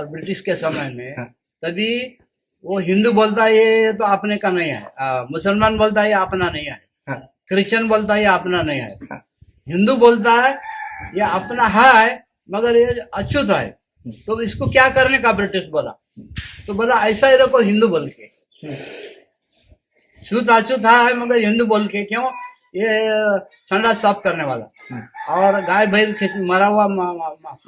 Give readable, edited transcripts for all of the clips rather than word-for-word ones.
और ब्रिटिश के समय में, तभी वो हिंदू बोलता है ये तो अपने का नहीं है, मुसलमान बोलता है ये अपना नहीं है, क्रिश्चियन बोलता है ये अपना नहीं है, हिंदू बोलता है ये अपना है मगर ये अछूत है। तो इसको क्या करने का ब्रिटिश बोला, तो बोला ऐसा ही रखो हिंदू बोल के, छूत अछूत है मगर हिंदू बोल के, क्यों ये संडास साफ करने वाला और गाय बैल मरा हुआ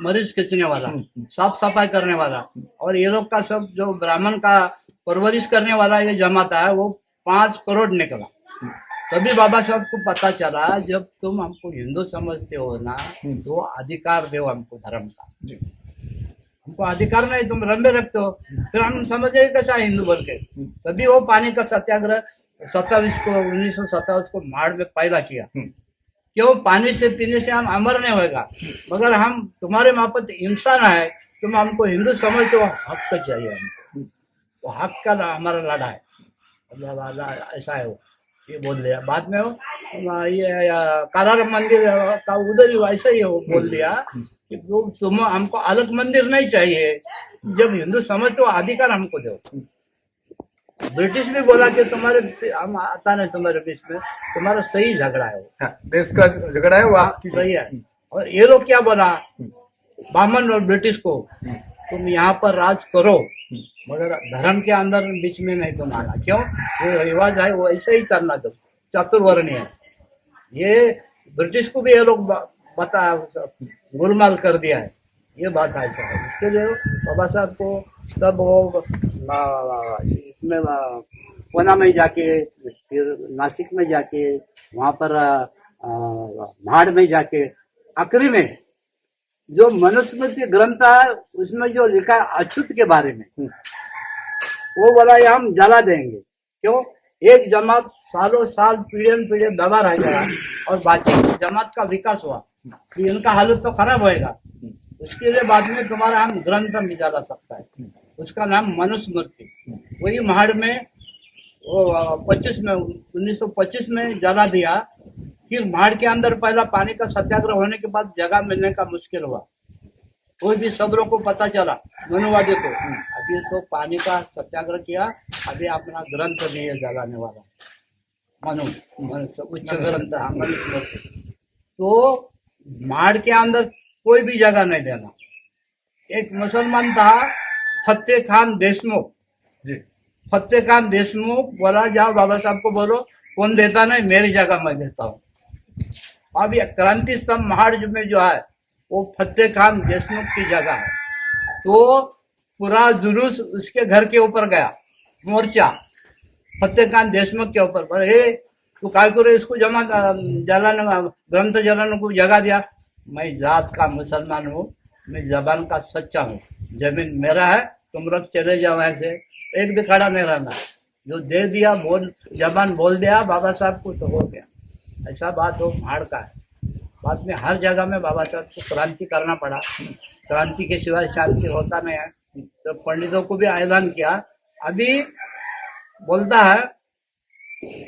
मरीज खींचने वाला, साफ सफाई करने वाला, और ये लोग का सब जो ब्राह्मण का परवरिश करने वाला ये जमाता है वो 5 करोड़ निकला। तभी बाबा साहब को पता चला जब तुम हमको हिंदू समझते हो ना तो अधिकार दो हमको धर्म का, हमको अधिकार नहीं, तुम रंबे रखते हो, फिर हम समझे कैसा हिंदू बोल के। तभी वो पानी का सत्याग्रह 1927 को माड़ में पैदा किया। क्यों, पानी से पीने से हम अमर नहीं होगा, मगर हम तुम्हारे मापत इंसान है, तुम हमको हिंदू समझते हो, हक का चाहिए हमको, वो हक का हमारा लड़ा है, ऐसा है वो, ये बोल दिया। बाद में वो ये कालाराम मंदिर का उधर ही वैसा ही वो बोल दिया कि तुम हमको अलग मंदिर नहीं चाहिए, जब हिंदू समझते हो अधिकार हमको दो। ब्रिटिश भी बोला कि तुम्हारे हम आता नहीं तुम्हारे बीच में, तुम्हारा सही झगड़ा है, देश का झगड़ा है वो आपकी सही है। और ये लोग क्या बोला ब्राह्मण और ब्रिटिश को, तुम यहाँ पर राज करो मगर धर्म के अंदर बीच में नहीं तुम आना, क्यों ये रिवाज है वो ऐसे ही चलना दो, चातुर्वर्णीय है। ये ब्रिटिश को भी ये लोग बता गोलमाल कर दिया है, ये बात ऐसा है। इसके लिए बाबा साहब को सब वो इसमें पुणे में जाके, फिर नासिक में जाके, वहां पर महाड़ में जाके, आखिरी में जो मनुस्मृति ग्रंथ है उसमें जो लिखा है अछूत के बारे में, वो बोला ये हम जला देंगे। क्यों, एक जमात सालों साल पीढ़ियों दबा रह गया और बाकी जमात का विकास हुआ, कि इनका हालत तो खराब होएगा, उसके लिए बाद में तुम्हारा हम ग्रंथ में जला सकता है, उसका नाम मनुस्मृति। वही महाड़ में वो 1925 में जला दिया। फिर महाड़ के अंदर पहला पानी का सत्याग्रह होने के बाद जगह मिलने का मुश्किल हुआ, कोई भी सबरों को पता चला, मनुवादी को, अभी तो पानी का सत्याग्रह किया, अभी अपना ग्रंथ नहीं है जलाने वाला, उच्च ग्रंथ मनुस्मृति। तो महाड़ के अंदर कोई भी जगह नहीं देना। एक मुसलमान था फतेह खान देशमुख जी, फतेह खान देशमुख बोला जाओ बाबा साहब को बोलो, कौन देता नहीं, मेरी जगह मैं देता हूँ। अब ये क्रांति स्तंभ महाड़ में जो है वो फतेह खान देशमुख की जगह है। तो पूरा जुलूस उसके घर के ऊपर गया, मोर्चा फतेह खान देशमुख के ऊपर, पर हे तू काय करे इसको जमा जलाने, ग्रंथ जलाने को जगह दिया। मैं जात का मुसलमान हूँ, मैं जबान का सच्चा हूँ, जमीन मेरा है, तुम लोग चले जाओ ऐसे, एक भी खड़ा नहीं रहना, जो दे दिया बोल, जबान बोल दिया बाबा साहब को तो हो गया। ऐसा बात हो महाड़ का है। बाद में हर जगह में बाबा साहब को क्रांति करना पड़ा, क्रांति के सिवाय शांति होता नहीं है। तो पंडितों को भी ऐलान किया, अभी बोलता है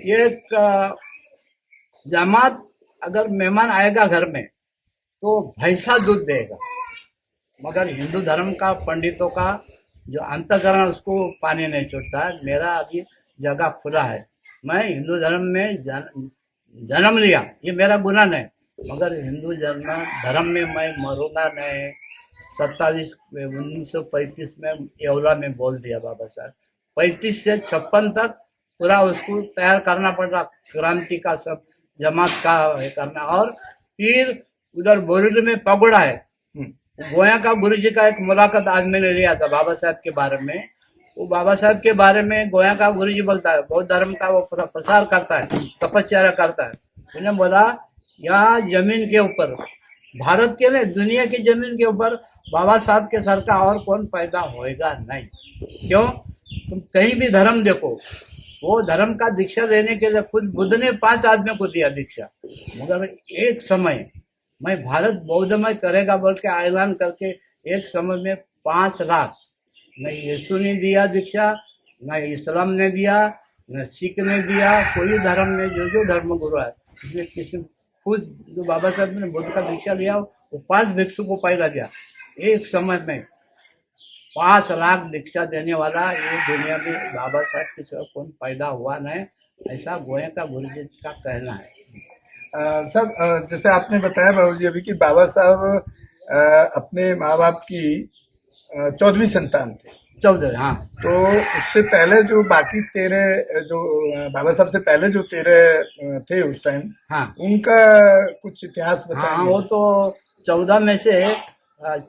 ये जमात अगर मेहमान आएगा घर में तो भैंसा दूध देगा, मगर हिंदू धर्म का पंडितों का जो अंतकरण उसको पानी नहीं छूटता है। मेरा अभी जगह खुला है, मैं हिंदू धर्म में जन्म लिया, ये मेरा गुनाह नहीं, मगर हिंदू धर्म में मैं मरूंगा नहीं। 1935 में येवला में बोल दिया बाबा साहब। 35 से 56 तक पूरा उसको तैयार करना पड़ रहा, क्रांति का सब जमात का करना। और फिर उधर बोरीवली में पगोड़ा है, गोया का गुरु जी का एक मुलाकात आज मैंने लिया था बाबा साहब के बारे में। वो बाबा साहब के बारे में गोया का गुरु जी बोलता है, बौद्ध धर्म का वो प्रसार करता है, तपस्या करता है। उन्होंने बोला यहाँ जमीन के ऊपर, भारत के नहीं दुनिया की जमीन के ऊपर बाबा साहब के सर का और कौन पैदा होएगा नहीं। क्यों, तुम कहीं भी धर्म देखो, वो धर्म का दीक्षा लेने के लिए खुद बुद्ध ने 5 आदमियों को दिया दीक्षा, मगर एक समय मैं भारत बौद्धमय करेगा बोल के ऐलान करके एक समय में 5 लाख, न यीशु ने दिया दीक्षा, न इस्लाम ने दिया, न सिख ने दिया, कोई धर्म में जो धर्म गुरु है उसने किसी खुद जो बाबा साहब ने बुद्ध का दीक्षा लिया वो 5 भिक्षु को पैदा दिया एक समय में। 5 लाख दीक्षा देने वाला ये दुनिया में बाबा साहब के सिवा कौन पैदा हुआ नहीं, ऐसा गोयंका गुरुजी का कहना है। सब जैसे आपने बताया बाबूजी अभी कि बाबा साहब अपने माँ बाप की 14वीं संतान थे। 14, हाँ तो उससे पहले जो बाकी 13 जो बाबा साहब से पहले जो 13 थे उस टाइम, हाँ उनका कुछ इतिहास हाँ, बताएंगे? वो तो 14 में से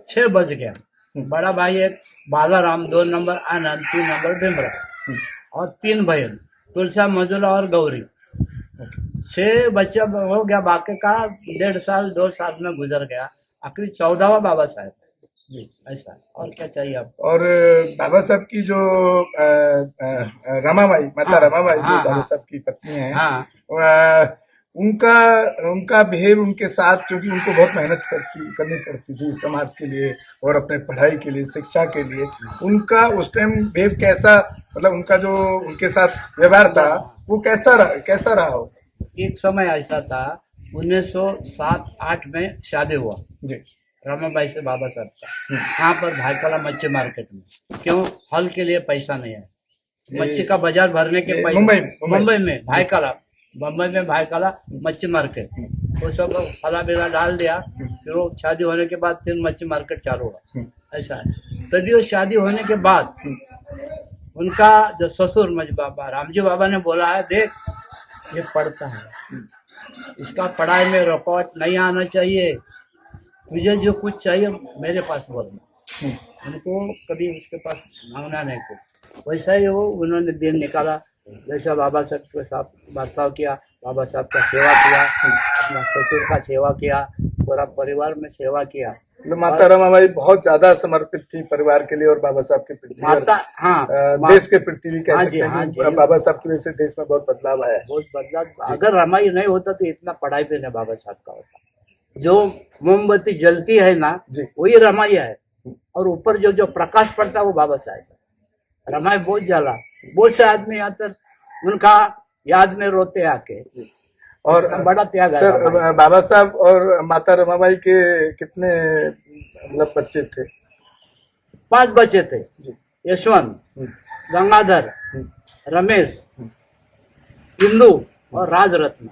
6 बच गया। बड़ा भाई एक बालाराम, 2 नंबर आनंद, 3 नंबर भीमराव और 3 बहन तुलसा, मजुला और गौरी। 6 बच्चा हो गया, बाकी का 1.5 साल 2 साल में गुजर गया। आखिरी 14वां बाबा साहब जी। ऐसा, और क्या चाहिए आपको? और बाबा साहब की जो रमाबाई, माता हाँ, रमाबाई जो हाँ, बाबा हाँ, साहब की पत्नी है, हाँ उनका बिहेव उनके साथ, क्योंकि उनको बहुत मेहनत करनी पड़ती थी समाज के लिए और अपने पढ़ाई के लिए, शिक्षा के लिए। उनका उस टाइम बिहेव कैसा, मतलब उनका जो उनके साथ व्यवहार था वो कैसा रहा हो? एक समय ऐसा था 1907-8 में शादी हुआ जी। रमाबाई से बाबा साहब का, यहाँ पर भाईकला मच्छी मार्केट में। क्यों? हल के लिए पैसा नहीं है, मच्छी का बाजार भरने के पैसे मुंबई में भाईकला, मुंबई में भाईकला मच्छी मार्केट, वो सब फला बेला डाल दिया। फिर वो शादी होने के बाद फिर मच्छी मार्केट चालू हुआ, ऐसा है। तभी वो शादी होने के बाद उनका जो ससुर मज बाबा रामजी बाबा ने बोला है, देख ये पढ़ता है, इसका पढ़ाई में रुकावट नहीं आना चाहिए, तुझे जो कुछ चाहिए मेरे पास बोलना। उनको कभी उसके पास मांगना नहीं कुछ। वैसा ही वो उन्होंने दिन निकाला, जैसा बाबा साहब के साथ बर्ताव किया, बाबा साहब का सेवा किया, अपना ससुर का सेवा किया, पूरा परिवार में सेवा किया। मतलब माता रमाबाई बहुत ज्यादा समर्पित थी परिवार के लिए और बाबा साहब के प्रति, माता, हाँ देश के प्रति भी कह हाँ सकते जी, हैं हाँ कि जी। बाबा साहब की वजह से देश में बहुत बदलाव आया है। बहुत बदलाव। अगर रमाई नहीं होता तो इतना पढ़ाई पे नहीं बाबा साहब का होता। जो मोमबत्ती जलती है ना, वही रमाई है, और ऊपर जो जो प्रकाश पड़ता है वो बाबा साहब है। रमाई बहुत जला, बहुत से आदमी आकर उनका याद में रोते आके। और बड़ा त्याग है सर, बाबा साहब और माता रमाबाई के कितने मतलब बच्चे थे? 5 बच्चे थे, यशवंत, गंगाधर, रमेश, इंदू और राजरत्न।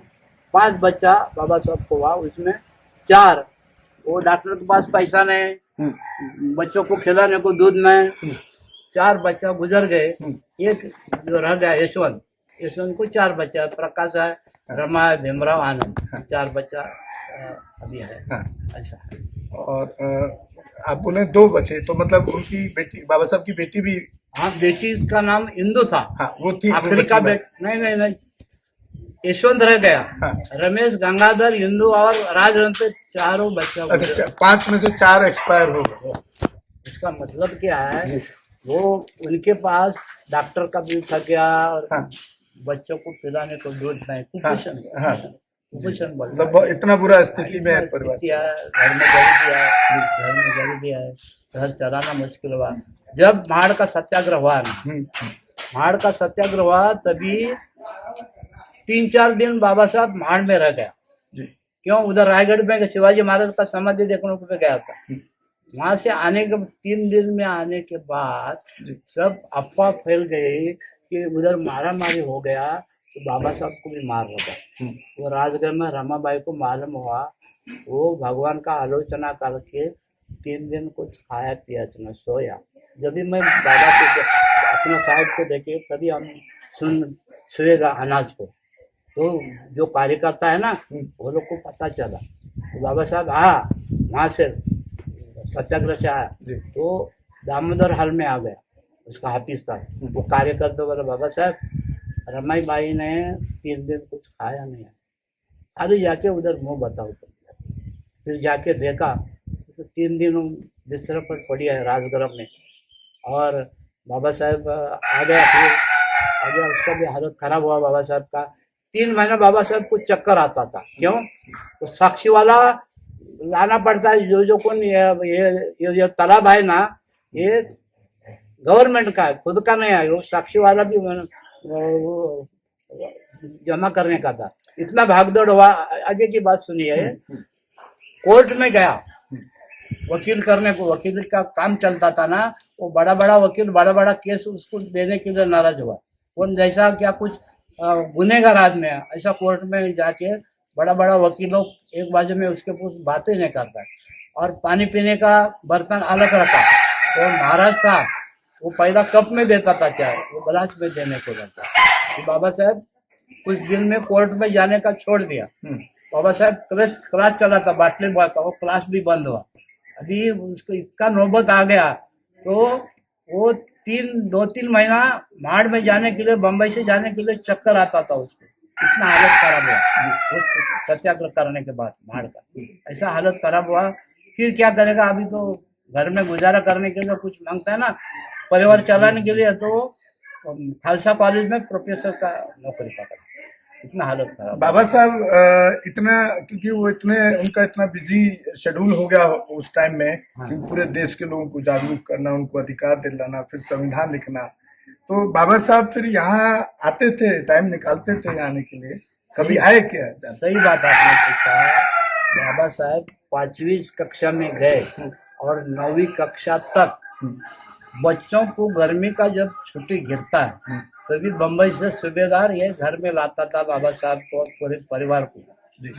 5 बच्चा बाबा साहब को हुआ, उसमें 4 वो डॉक्टर के पास पैसा नहीं, बच्चों को खिलाने को दूध नहीं, 4 बच्चा गुजर गए। एक जो रह गया यशवंत को 4 बच्चा, प्रकाश है, रमा है, भीमराव, आनंद, 4 बच्चा अभी है। ऐसा है। और आप बोले 2 बच्चे, तो मतलब उनकी बेटी, बाबा साहब की बेटी भी? हाँ, बेटी का नाम इंदू था। हाँ, वो थी आखिरी का नहीं, यशवंत रह गया। रमेश, गंगाधर, इंदू और राजरत्न, चारों बच्चा। अच्छा, 5 में से 4 एक्सपायर हो गए। इसका मतलब क्या है, वो उनके पास डॉक्टर का बिल थक गया और बच्चों को पिलाने को दूध नहीं, कुपोषण मतलब इतना बुरा स्थिति में है परिवार। घर में गरीबी है, घर चलाना मुश्किल हुआ। जब माड़ का सत्याग्रह हुआ ना, माड़ का सत्याग्रह हुआ, तभी 3-4 दिन बाबा साहब माड़ में रह गया। क्यों? उधर रायगढ़ में शिवाजी महाराज का समाधि देखने को गया था। वहां से आने के 3 दिन में आने के बाद सब अफवाह फैल गई कि उधर मारा मारी हो गया, तो बाबा साहब को भी मार लगा। वो राजगढ़ में रमाबाई को मालूम हुआ, वो भगवान का आलोचना करके 3 दिन कुछ खाया पिया न सोया। जब भी मैं बाबा को अपना साहब को देखे, तभी हम छुएगा अनाज को, तो जो कार्यकर्ता है ना, वो लोग को पता चला। तो बाबा साहब वहां से सत्याग्रह से आया, तो दामोदर हल में आ गया, उसका हाफिज था। वो कार्यकर्ता बोला, बाबा साहब रमाई बाई ने 3 दिन कुछ खाया नहीं है, अरे जाके उधर मुंह बताओ तुम। फिर जाके देखा तो 3 दिन बिस्तर पर पड़ी है राजगृह में, और बाबा साहब आ गया। फिर आ गया, उसका भी हालत खराब हुआ बाबा साहब का। 3 महीना बाबा साहब को चक्कर आता था। क्यों? तो साक्षी वाला लाना पड़ता है। जो कौन ये तालाब है ना, ये गवर्नमेंट का है, खुद का नहीं है। वो साक्षी वाला भी वो जमा करने का था। इतना भागदौड़ हुआ। आगे की बात सुनिए। कोर्ट में गया वकील करने को, वकील का काम चलता था ना, वो बड़ा बड़ा वकील बड़ा बड़ा केस उसको देने के लिए नाराज हुआ। कौन जैसा क्या कुछ गुनेगार आदमी है ऐसा कोर्ट में जाके बड़ा बड़ा वकीलों एक बाजू में उसके कुछ बातें नहीं करता। और पानी पीने का बर्तन अलग रखा। वो महाराज था, वो पहला कप में देता था चाय, वो गिलास में देने को लगता। तो बाबा साहब कुछ दिन में कोर्ट में जाने का छोड़ दिया। बाबा साहब क्लास चला था, बाटली बॉय का, वो क्लास भी बंद हुआ। अभी उसको इतना नौबत आ गया तो वो 2-3 महीना माड़ में जाने के लिए, बम्बई से जाने के लिए चक्कर आता था उसको। इतना हालत खराब हुआ उस सत्याग्रह करने के बाद माड़ का, ऐसा हालत खराब हुआ। फिर क्या करेगा, अभी तो घर में गुजारा करने के लिए कुछ मांगता है ना, परिवार चलाने के लिए, तो खालसा कॉलेज में प्रोफेसर का नौकरी पकड़ा। इतना हालत खराब। बाबा साहब इतना, क्योंकि वो इतने, उनका इतना बिजी शेड्यूल हो गया उस टाइम में, कि पूरे देश के लोगों को जागरूक करना, उनको अधिकार दिलाना, फिर संविधान लिखना, तो बाबा साहब फिर यहाँ आते थे, टाइम निकालते थे आने के लिए? कभी आए क्या? सही बात आपने पूछा। बाबा साहब 5वीं कक्षा में गए और 9वीं कक्षा तक बच्चों को गर्मी का जब छुट्टी गिरता है तभी बम्बई से सूबेदार ये घर में लाता था बाबा साहब को और पूरे परिवार को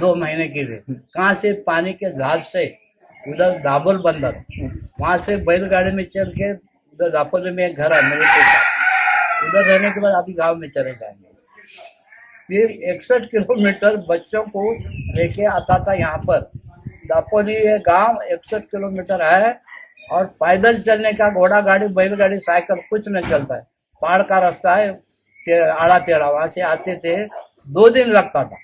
2 महीने के लिए। कहाँ से? पानी के जहाज से उधर दाभोल बंदर, वहां से बैलगाड़ी में चल के उधर दापोली में एक घर है मेरे के साथ, उधर रहने के बाद अभी गांव में चले जाएंगे। फिर 61 किलोमीटर बच्चों को लेके आता था यहाँ पर। दापोली ये गांव 61 किलोमीटर है और पैदल चलने का, घोड़ा गाड़ी बैलगाड़ी साइकिल कुछ नहीं चलता है। पहाड़ का रास्ता है, आड़ा टेढ़ा, वहां से आते थे। 2 दिन लगता था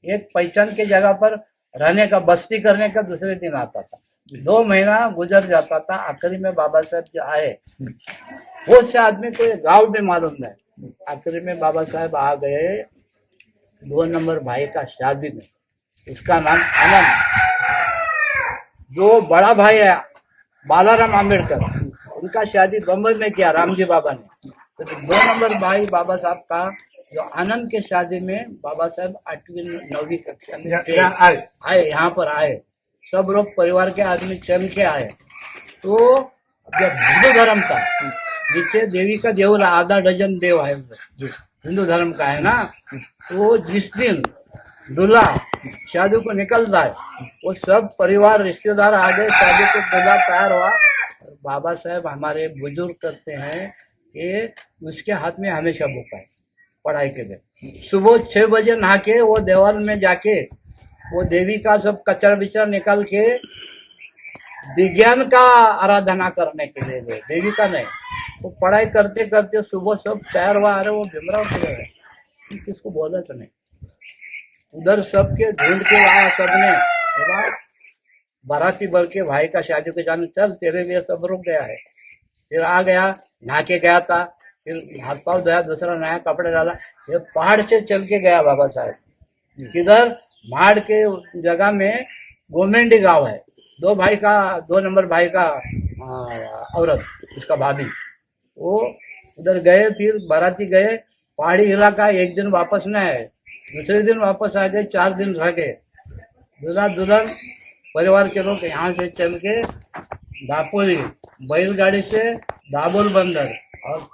एक पहचान के जगह पर रहने का, बस्ती करने का, दूसरे दिन आता था। 2 महीना गुजर जाता था। आखिरी में बाबा साहब जो आए, बहुत से आदमी को गांव में मालूम नहीं, आखिरी में बाबा साहब आ गए 2 नंबर भाई का शादी में। उसका नाम आनंद। जो बड़ा भाई है बालाराम आम्बेडकर, उनका शादी बम्बई में किया रामजी बाबा ने। तो 2 नंबर भाई बाबा साहब का जो आनंद के शादी में बाबा साहब 8वीं-9वीं कक्षा में आए, यहाँ पर आए। सब लोग परिवार के आदमी चल के आए। तो जब हिंदू धर्म था, नीचे देवी का देवल आधा डजन देव है हिंदू धर्म का है ना, तो जिस दिन दूल्हा शादी को निकलता है वो सब परिवार रिश्तेदार आ गए, शादी को दूल्हा तैयार हुआ। बाबा साहब हमारे बुजुर्ग करते हैं कि उसके हाथ में हमेशा बुक है पढ़ाई के लिए। सुबह 6 बजे नहा के वो देवाल में जाके वो देवी का सब कचरा बिचरा निकाल के विज्ञान का आराधना करने के लिए गए, देवी का नहीं। वो पढ़ाई करते करते सुबह सब तैयार हुआ। अरे वो भीमराव है, किसको बोला तो नहीं। उधर सबके ढूंढ के आया सबने, बाराती बल के भाई का शादी को जाने, चल तेरे लिए सब रुक गया है। फिर आ गया, नहा के गया था, फिर हाथ पाँव धोया, दूसरा नया कपड़े डाला। ये पहाड़ से चल के गया बाबा साहब। किधर? माड़ के जगह में गोमेंडी गांव है। 2 नंबर भाई का औरत, उसका भाभी, वो उधर गए। फिर बाराती गए, पहाड़ी इलाका, एक दिन वापस न आए, दूसरे दिन वापस आ गए, 4 दिन रह गए। दूल्हा दुल्हन परिवार के लोग यहाँ से चल के दापोली बैलगाड़ी से दाभोल बंदर और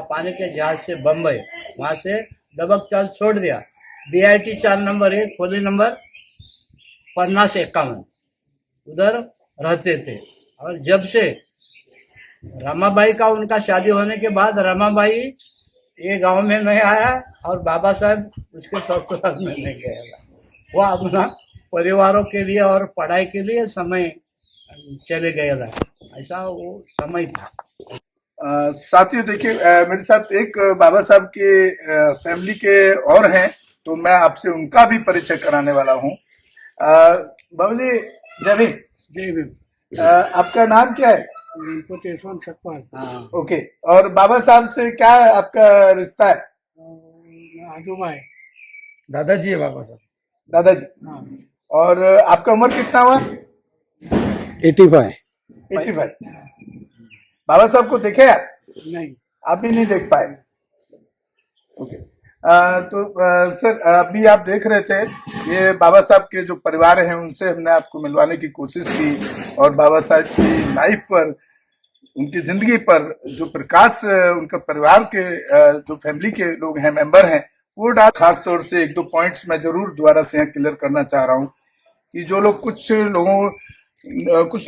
पानी के जहाज से बम्बई, वहां से दबक चाल छोड़ दिया। BIT 4 नंबर 1 खोली नंबर 50-51 उधर रहते थे। और जब से रमाबाई का उनका शादी होने के बाद रमाबाई ये गांव में नहीं आया और बाबा साहब उसके ससुराल में नहीं गया। वो अपना परिवारों के लिए और पढ़ाई के लिए समय चले गए, ऐसा वो समय था। साथियों देखिए, मेरे साथ एक बाबा साहब के फैमिली के और हैं, तो मैं आपसे उनका भी परिचय कराने वाला हूँ। बाबू जी, जय भीम। जय भीम। आपका नाम क्या है? यशवंत सकपाल। हाँ। ओके, और बाबा साहब से क्या आपका रिश्ता है? आजूबा है, दादाजी है बाबा साहब। दादाजी। हाँ। और आपका उम्र कितना हुआ? 85। बाबा साहब को देखे आप? नहीं, आप भी नहीं देख पाए। ओके। सर, अभी आप देख रहे थे, ये बाबा साहब के जो परिवार हैं उनसे हमने आपको मिलवाने की कोशिश की और बाबा साहब की लाइफ पर उनकी जिंदगी पर जो प्रकाश उनका परिवार के जो फैमिली के लोग हैं, मेंबर हैं, वो डाल। खास तौर से एक दो पॉइंट्स मैं जरूर दोबारा से यहाँ क्लियर करना चाह रहा हूँ कि जो लोग कुछ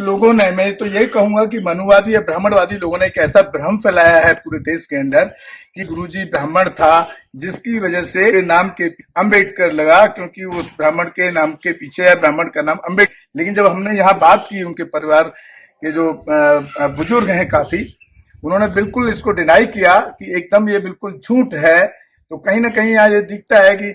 लोगों ने, मैं तो यही कहूंगा कि मनुवादी या ब्राह्मणवादी लोगों ने एक ऐसा भ्रम फैलाया है पूरे देश के अंदर कि गुरुजी ब्राह्मण था, जिसकी वजह से नाम के अंबेडकर लगा, क्योंकि उस ब्राह्मण के नाम के पीछे है ब्राह्मण का नाम अंबेडकर। लेकिन जब हमने यहाँ बात की उनके परिवार के जो बुजुर्ग हैं काफी, उन्होंने बिल्कुल इसको डिनाई किया कि एकदम ये बिल्कुल झूठ है। तो कहीं ना कहीं यहाँ ये दिखता है कि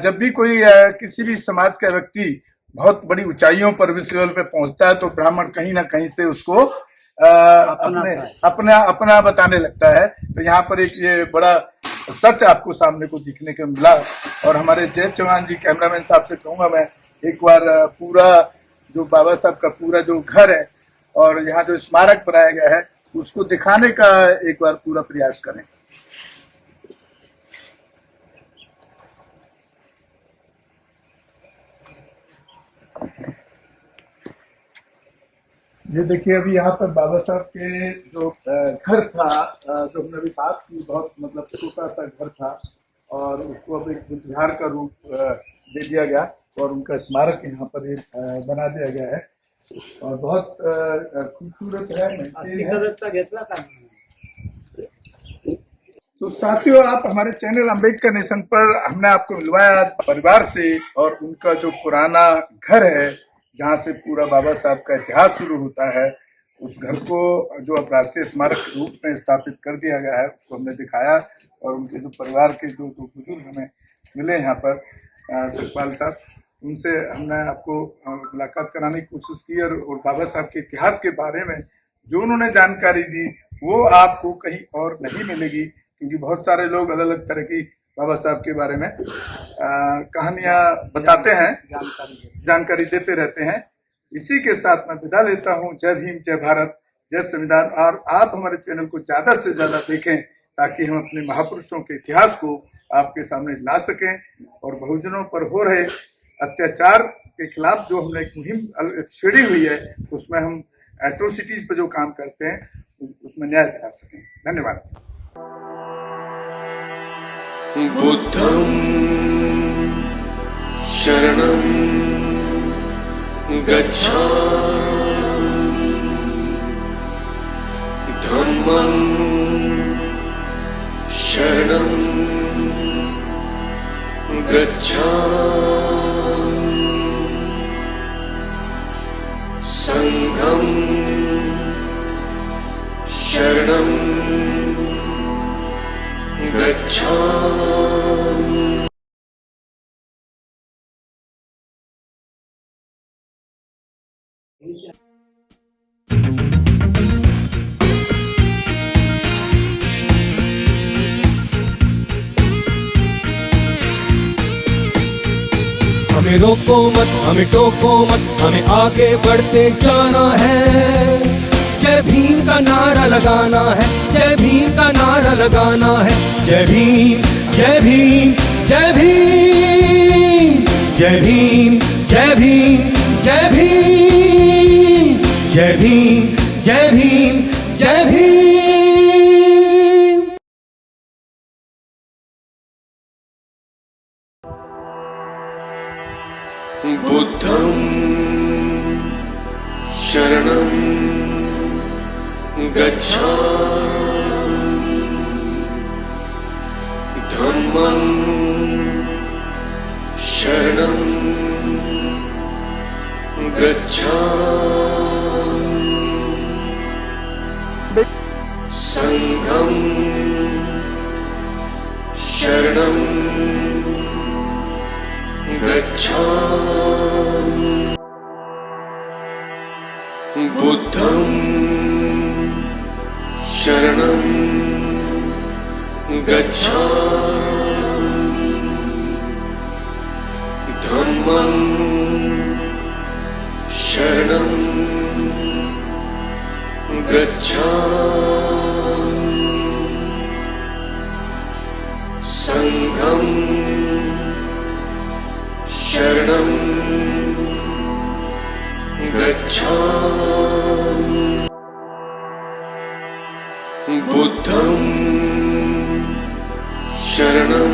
जब भी कोई किसी भी समाज का व्यक्ति बहुत बड़ी ऊंचाइयों पर विश्व लेवल पे पहुंचता है, तो ब्राह्मण कहीं ना कहीं से उसको अपना बताने लगता है। तो यहाँ पर एक ये बड़ा सच आपको सामने को दिखने को मिला। और हमारे जय चौहान जी कैमरामैन साहब से कहूंगा मैं, एक बार पूरा जो बाबा साहब का पूरा जो घर है और यहाँ जो स्मारक बनाया गया है, उसको दिखाने का एक बार पूरा प्रयास करें। ये देखिए, अभी यहाँ पर बाबा साहब के जो घर था, जो हमने अभी बात की, बहुत मतलब छोटा सा घर था और उसको अब एक बुद्धिहार का रूप दे दिया गया और उनका स्मारक यहाँ पर एक बना दिया गया है और बहुत खूबसूरत है। तो साथियों, आप हमारे चैनल अंबेडकर नेशन पर हमने आपको मिलवाया आज परिवार से और उनका जो पुराना घर है, जहाँ से पूरा बाबा साहब का इतिहास शुरू होता है, उस घर को जो अब राष्ट्रीय स्मारक के रूप में स्थापित कर दिया गया है, उसको हमने दिखाया। और उनके जो परिवार के जो दो बुजुर्ग हमें मिले यहाँ पर, सतपाल साहब, उनसे हमने आपको मुलाकात कराने की कोशिश की और बाबा साहब के इतिहास के बारे में जो उन्होंने जानकारी दी, वो आपको कहीं और नहीं मिलेगी, क्योंकि बहुत सारे लोग अलग अलग तरह की बाबा साहब के बारे में कहानियां बताते हैं, जानकारी देते रहते हैं। इसी के साथ मैं विदा लेता हूं। जय भीम, जय भारत, जय संविधान। और आप हमारे चैनल को ज्यादा से ज्यादा देखें ताकि हम अपने महापुरुषों के इतिहास को आपके सामने ला सकें और बहुजनों पर हो रहे अत्याचार के खिलाफ जो हमने एक मुहिम छेड़ी हुई है, उसमें हम एट्रोसिटीज पे जो काम करते हैं उसमें न्याय दिला सकें। धन्यवाद। बुद्धं शरणं गच्छामि, धम्मं शरणं गच्छामि, संघं शरणं गच्छामि। हमें रोको मत, हमें टोको मत, हमें आगे बढ़ते जाना है। जय भीम का नारा लगाना है, जय भीम का नारा लगाना है। जय भीम, जय भीम, जय भीम, जय भीम, जय भीम, जय भीम, जय भीम, जय भीम, जय भीम। बुद्धं शरणं गच्छामि, धम्मं शरणं गच्छामि, संघं शरणं गच्छामि, बुद्धं शरणं गच्छामि, धम्मं शरणं गच्छामि, संघं शरणं गच्छामि। बुद्धं शरणं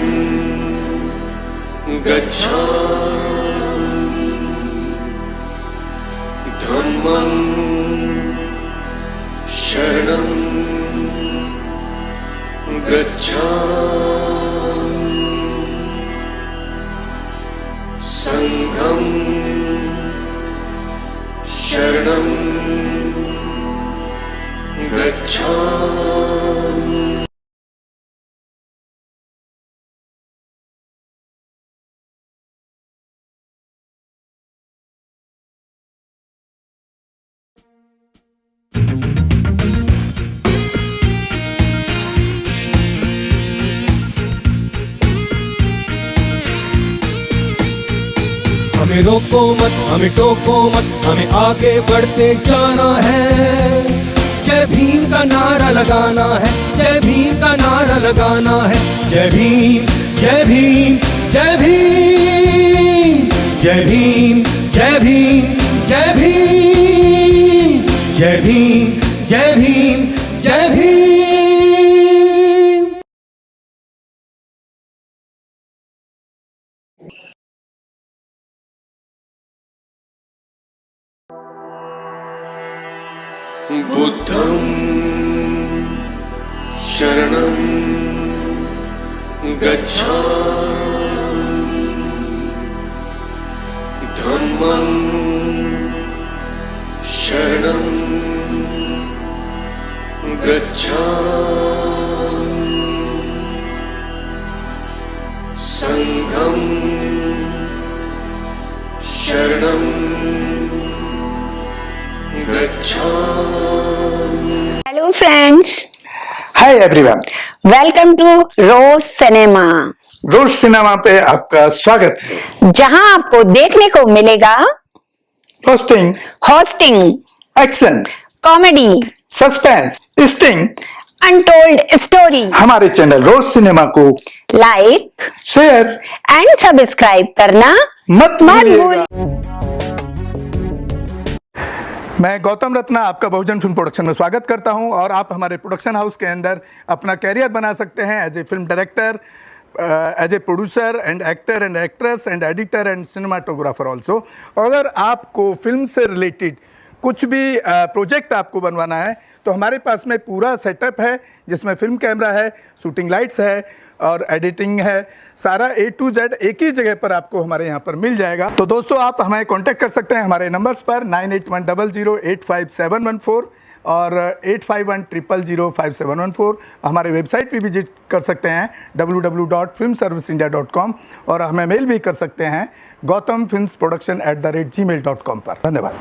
गच्छामि धम्मं शरणं गच्छामि संघं शरणं गच्छामि हमें रोको मत, हमें टोको मत, हमें आगे बढ़ते जाना है। जय भीम का नारा लगाना है, जय भीम का नारा लगाना है। जय भीम, जय भीम, जय भीम, जय भीम, जय भीम, जय भीम, जय भीम, जय भीम, जय भीम। बुद्धं शरणं गच्छामि धम्मं शरणं गच्छामि संघं शरणं गच्छामि। Hello friends, hi everyone, welcome to Rose cinema, Rose cinema पे आपका स्वागत है। जहां आपको देखने को मिलेगा roasting, hosting, action, comedy, suspense, sting. Untold story. हमारे चैनल रोज सिनेमा को लाइक शेयर एंड सब्सक्राइब करना मत भूलिएगा। भूलिए। मैं गौतम रत्ना आपका बहुजन फिल्म प्रोडक्शन में स्वागत करता हूं और आप हमारे प्रोडक्शन हाउस के अंदर अपना कैरियर बना सकते हैं as a film director, as a producer and actor and actress and editor and cinematographer also. अगर आपको फिल्म से रिलेटेड कुछ भी प्रोजेक्ट आपको बनवाना है तो हमारे पास में पूरा सेटअप है, जिसमें फिल्म कैमरा है, शूटिंग लाइट्स है और एडिटिंग है। सारा A to Z एक ही जगह पर आपको हमारे यहाँ पर मिल जाएगा। तो दोस्तों, आप हमें कांटेक्ट कर सकते हैं हमारे नंबर्स पर 9810085714 और 8510005714। हमारे वेबसाइट पे विजिट कर सकते हैं www.filmserviceindia.com और हमें मेल भी कर सकते हैं gautamfilmsproduction@gmail.com पर। धन्यवाद।